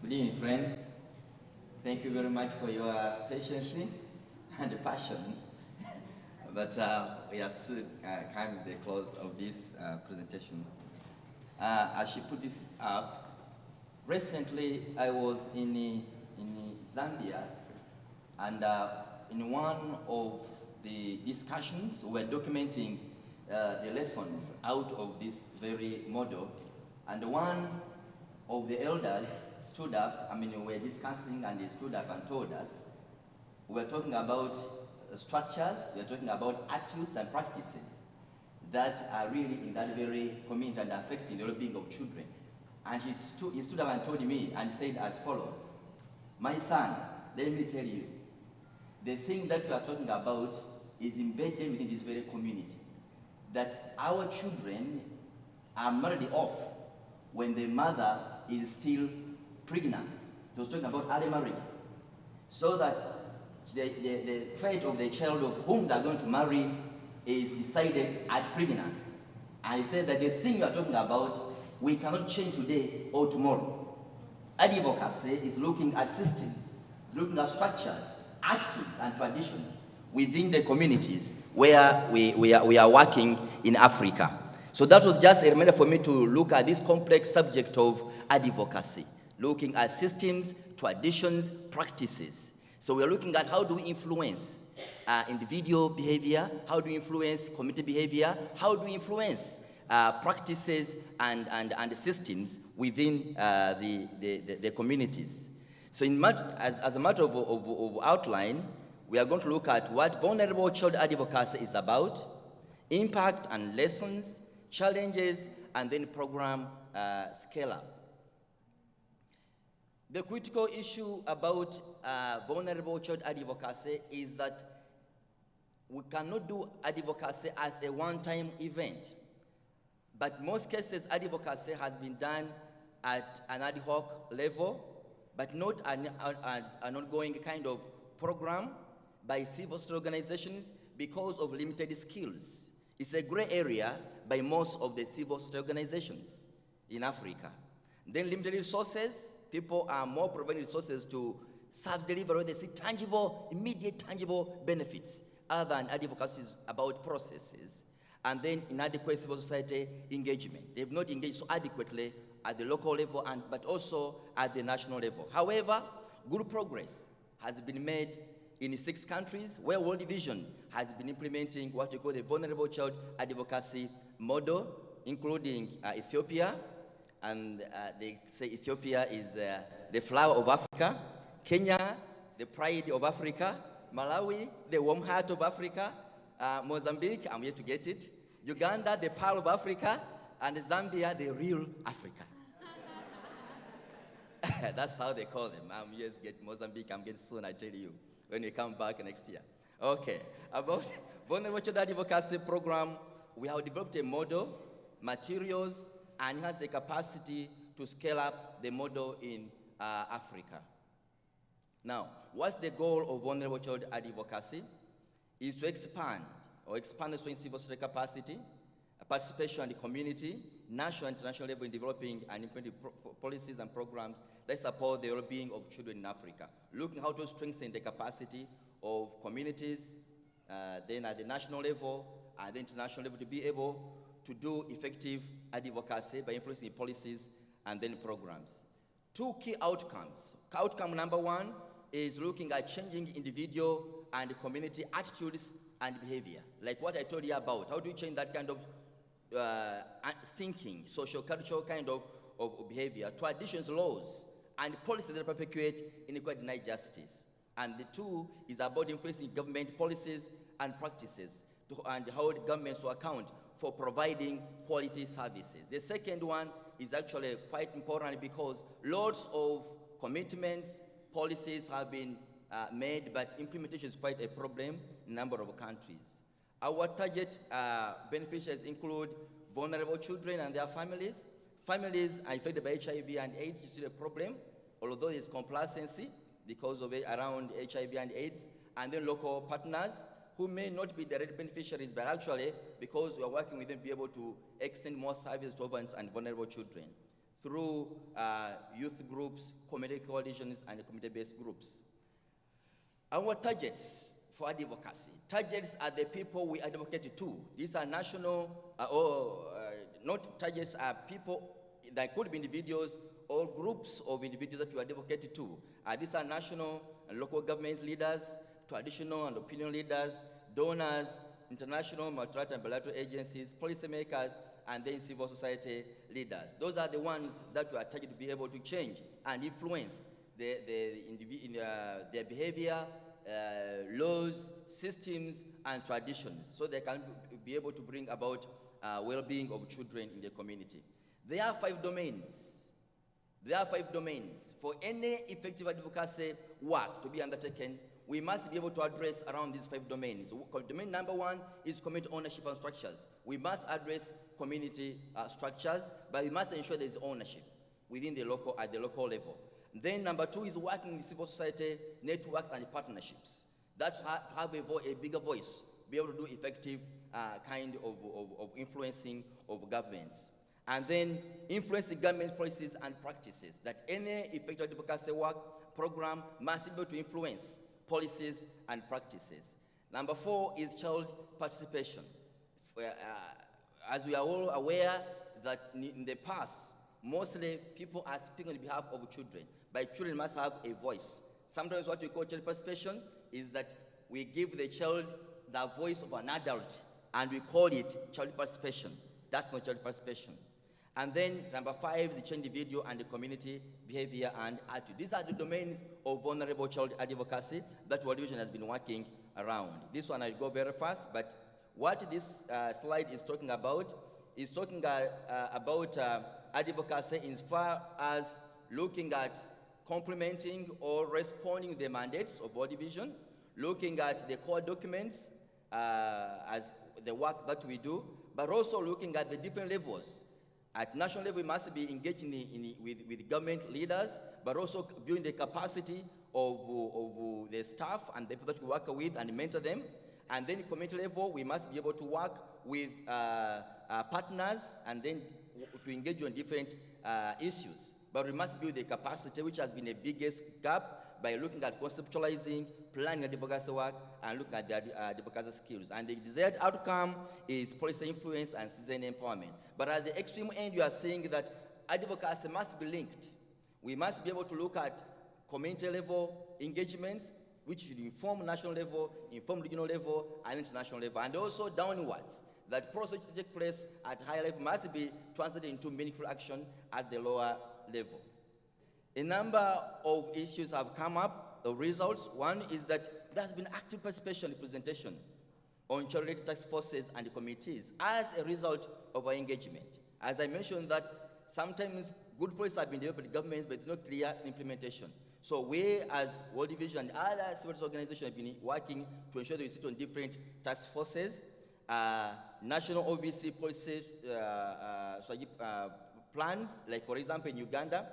Good evening, friends. Thank you very much for your patience and passion. But we are soon coming to the close of these presentations. As she put this up, recently I was in Zambia, and in one of the discussions, we were documenting the lessons out of this very model, and one of the elders stood up, we were discussing, and he stood up and told us, we were talking about structures, we were talking about attitudes and practices that are really in that very community and affecting the well-being of children. And he stood up and told me and said as follows, my son, let me tell you, the thing that we are talking about is embedded within this very community, that our children are married off when the mother is still pregnant. He was talking about early marriages. So that the fate of the child of whom they are going to marry is decided at pregnancy. And he said that the thing you are talking about, we cannot change today or tomorrow. Advocacy is looking at systems, it's looking at structures, attitudes, and traditions within the communities where we are working in Africa. So that was just a reminder for me to look at this complex subject of advocacy, looking at systems, traditions, practices. So we are looking at how do we influence individual behavior, how do we influence community behavior, how do we influence practices and systems within the communities. So as a matter of outline, we are going to look at what vulnerable child advocacy is about, impact and lessons, challenges, and then program scale-up. The critical issue about vulnerable child advocacy is that we cannot do advocacy as a one-time event. But most cases, advocacy has been done at an ad hoc level, but not an ongoing kind of program by civil society organizations because of limited skills. It's a gray area by most of the civil society organizations in Africa. Then limited resources, people are more providing resources to serve delivery where they see tangible, immediate tangible benefits other than advocacy about processes. And then inadequate civil society engagement. They've not engaged so adequately at the local level but also at the national level. However, good progress has been made in 6 countries where World Vision has been implementing what we call the vulnerable child advocacy model, including Ethiopia, and they say Ethiopia is the flower of Africa, Kenya, the pride of Africa, Malawi, the warm heart of Africa, Mozambique, I'm yet to get it, Uganda, the pearl of Africa, and Zambia, the real Africa. That's how they call them. I'm yet to get Mozambique, I'm getting soon, I tell you, when we come back next year. Okay, about vulnerable child advocacy program, we have developed a model, materials, and has the capacity to scale up the model in Africa. Now, what's the goal of vulnerable child advocacy? Is to expand the civil society capacity, participation in the community, national and international level in developing and implementing policies and programs that support the well-being of children in Africa. Looking how to strengthen the capacity of communities, then at the national level and the international level to be able to do effective advocacy by influencing policies and then programs. 2 key outcomes. Outcome number 1 is looking at changing individual and community attitudes and behavior. Like what I told you about, how do you change that kind of thinking, social, cultural kind of behavior, traditions, laws, and policies that perpetuate inequality and deny justice. And the 2 is about influencing government policies and practices and how the governments will account for providing quality services. The second one is actually quite important because lots of commitments, policies have been made, but implementation is quite a problem in a number of countries. Our target beneficiaries include vulnerable children and their families. Families are infected by HIV and AIDS is still a problem, although there's complacency because of it around HIV and AIDS, and then local partners who may not be direct beneficiaries, but actually, because we are working with them, be able to extend more services to orphans and vulnerable children. through youth groups, community coalitions, and community-based groups. Our targets for advocacy. Targets are the people we advocate to. These are national, not targets are people that could be individuals or groups of individuals that you advocate to. These are national and local government leaders, traditional and opinion leaders, donors, international, multilateral and bilateral agencies, policymakers, and then civil society leaders. Those are the ones that we are targeted to be able to change and influence their behavior, laws, systems, and traditions, so they can be able to bring about well-being of children in the community. There are 5 domains. There are 5 domains. For any effective advocacy work to be undertaken, we must be able to address around these 5 domains. Domain number 1 is community ownership and structures. We must address community structures, but we must ensure there is ownership within the local, at the local level. Then number 2 is working in civil society networks and partnerships that have a bigger voice, be able to do effective kind of influencing of governments. And then influencing government policies and practices, that any effective advocacy work program must be able to influence policies and practices. Number 4 is child participation. As we are all aware that in the past, mostly people are speaking on behalf of children, but children must have a voice. Sometimes what we call child participation is that we give the child the voice of an adult, and we call it child participation. That's not child participation. And then number 5, the change individual and the community behavior and attitude. These are the domains of vulnerable child advocacy that World Vision has been working around. This one I'll go very fast, but what this slide is talking about is talking about advocacy as far as looking at complementing or responding to the mandates of World Vision, looking at the core documents as the work that we do, but also looking at the different levels. At national level, we must be engaging with government leaders, but also building the capacity of the staff and the people that we work with and mentor them. And then community level, we must be able to work with partners and then to engage on different issues. But we must build the capacity, which has been the biggest gap, by looking at conceptualizing, planning advocacy work, and looking at the advocacy skills. And the desired outcome is policy influence and citizen empowerment. But at the extreme end, you are saying that advocacy must be linked. We must be able to look at community level engagements, which should inform national level, inform regional level, and international level, and also downwards. That process to take place at higher level must be translated into meaningful action at the lower level. A number of issues have come up, the results. One is that there has been active participation and representation on child-related task forces and committees as a result of our engagement. As I mentioned, that sometimes good policies have been developed by governments, but it's not clear implementation. So we, as World Vision and other civil organizations, have been working to ensure that we sit on different task forces, national OVC policies, plans, like for example in Uganda.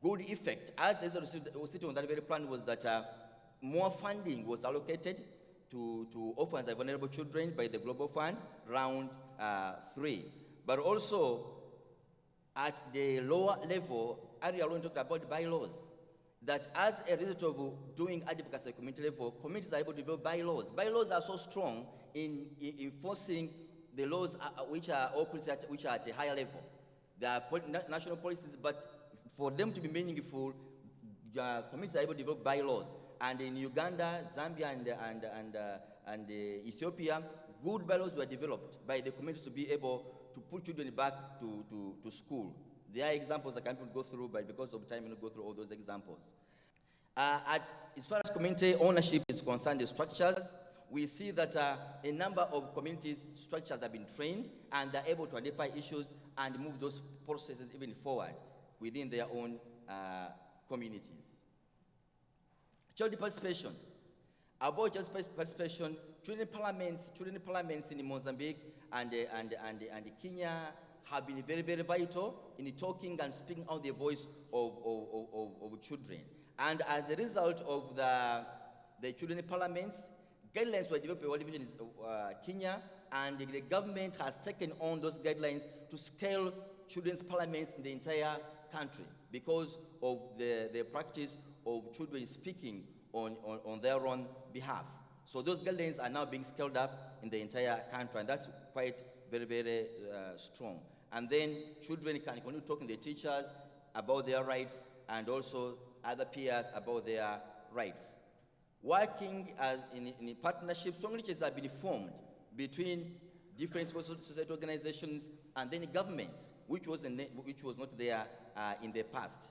Good effect, as a result on that very plan, was that more funding was allocated to orphans and vulnerable children by the Global Fund, round 3. But also, at the lower level, Ari alone talked about bylaws, that as a result of doing advocacy at community level, communities are able to develop bylaws. Bylaws are so strong in enforcing the laws which are at a higher level. There are national policies, but for them to be meaningful, communities are able to develop bylaws. And in Uganda, Zambia, and Ethiopia, good bylaws were developed by the communities to be able to put children back to school. There are examples I can't go through, but because of time, I'm going to go through all those examples. As far as community ownership is concerned, the structures, we see that a number of community structures have been trained, and they're able to identify issues and move those processes even forward within their own communities. Child participation. About child participation, children parliaments in Mozambique and Kenya have been very, very vital in talking and speaking out the voice of children. And as a result of the children parliaments, guidelines were developed by World Vision in Kenya, and the government has taken on those guidelines to scale children's parliaments in the entire country because of the practice of children speaking on their own behalf. So those guidelines are now being scaled up in the entire country, and that's quite very, very strong. And then children can continue talking to their teachers about their rights and also other peers about their rights. Working in partnership, strong linkages have been formed between different society organizations and then governments, which was not there in the past.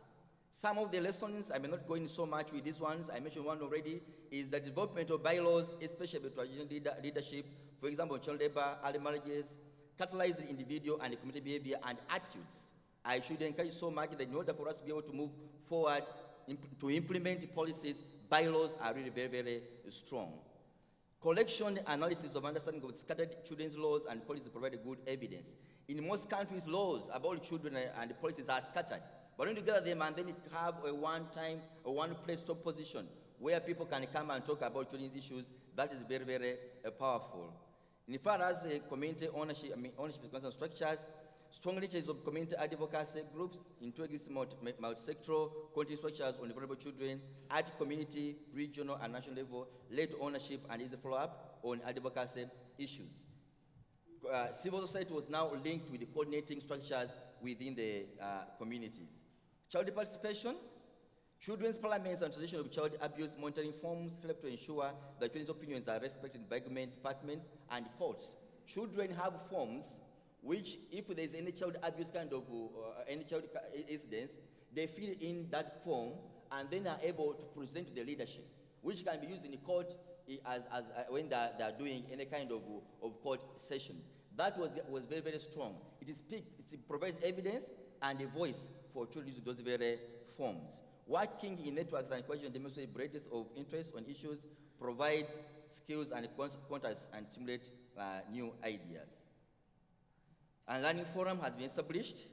Some of the lessons, I may not go in so much with these ones, I mentioned one already, is the development of bylaws, especially with traditional leadership, for example, child labor, early marriages, catalyzing individual and community behavior and attitudes. I should encourage so much that in order for us to be able to move forward to implement policies, bylaws are really very, very strong. Collection analysis of understanding of scattered children's laws and policies provide good evidence. In most countries, laws about children and policies are scattered. But when you gather them and then you have a one-place top position where people can come and talk about children's issues, that is very, very powerful. In far as community ownership is concerned, structures, strong linkages of community advocacy groups into existing multi-sectoral continuing structures on vulnerable children at community, regional, and national level, led to ownership and easy follow-up on advocacy issues. Civil society was now linked with the coordinating structures within the communities. Child participation, children's parliaments and transition of child abuse monitoring forms help to ensure that children's opinions are respected by government departments and courts. Children have forms which, if there is any child abuse kind of any child incidents, they fill in that form and then are able to present to the leadership, which can be used in the court as when they are doing any kind of court sessions. That was very, very strong. It provides evidence and a voice for children using those very forms. Working in networks and cohesion demonstrate breadth of interest on issues, provide skills and contacts, and stimulate new ideas. A learning forum has been established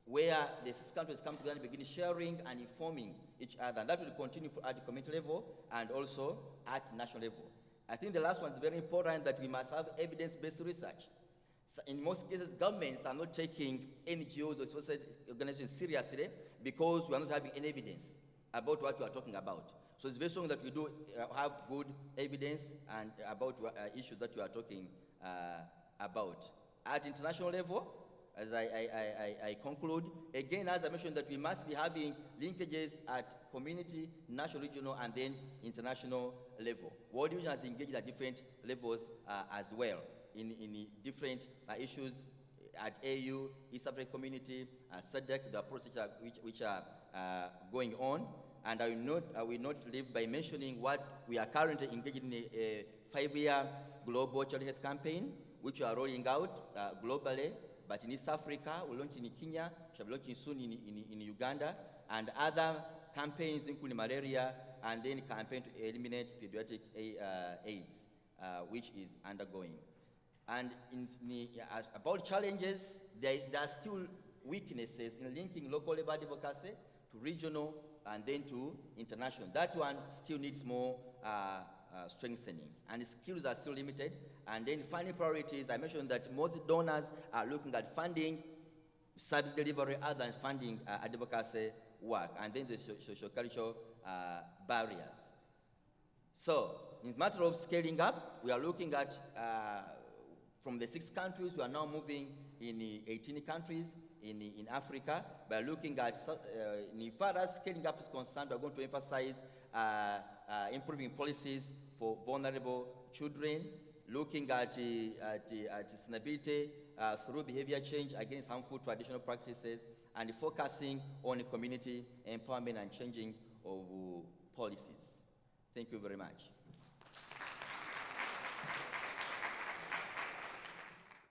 where the 6 countries come together and begin sharing and informing each other. And that will continue at the community level and also at national level. I think the last one is very important, that we must have evidence-based research. So in most cases, governments are not taking NGOs or society organizations seriously because we are not having any evidence about what we are talking about. So it's very strong that we do have good evidence and about issues that we are talking about. At international level, as I conclude, again, as I mentioned, that we must be having linkages at community, national, regional, and then international level. World Vision has engaged at different levels as well in different issues at AU, East African Community, SADC, the processes which are going on. And I will not leave by mentioning what we are currently engaged in a 5-year global child health campaign, which we are rolling out globally. But in East Africa, we're launching in Kenya, we shall be launching soon in Uganda, and other campaigns including malaria, and then a campaign to eliminate pediatric AIDS, which is undergoing. And about challenges, there are still weaknesses in linking local labor advocacy to regional and then to international. That one still needs more strengthening, and skills are still limited. And then funding priorities, I mentioned that most donors are looking at funding service delivery other than funding advocacy work, and then the social-cultural barriers. So, in matter of scaling up, we are looking at from the 6 countries, we are now moving in 18 countries in Africa. By looking at, in far as scaling up is concerned, we are going to emphasize improving policies for vulnerable children, looking at sustainability through behavior change against harmful traditional practices, and focusing on community empowerment and changing of policies. Thank you very much.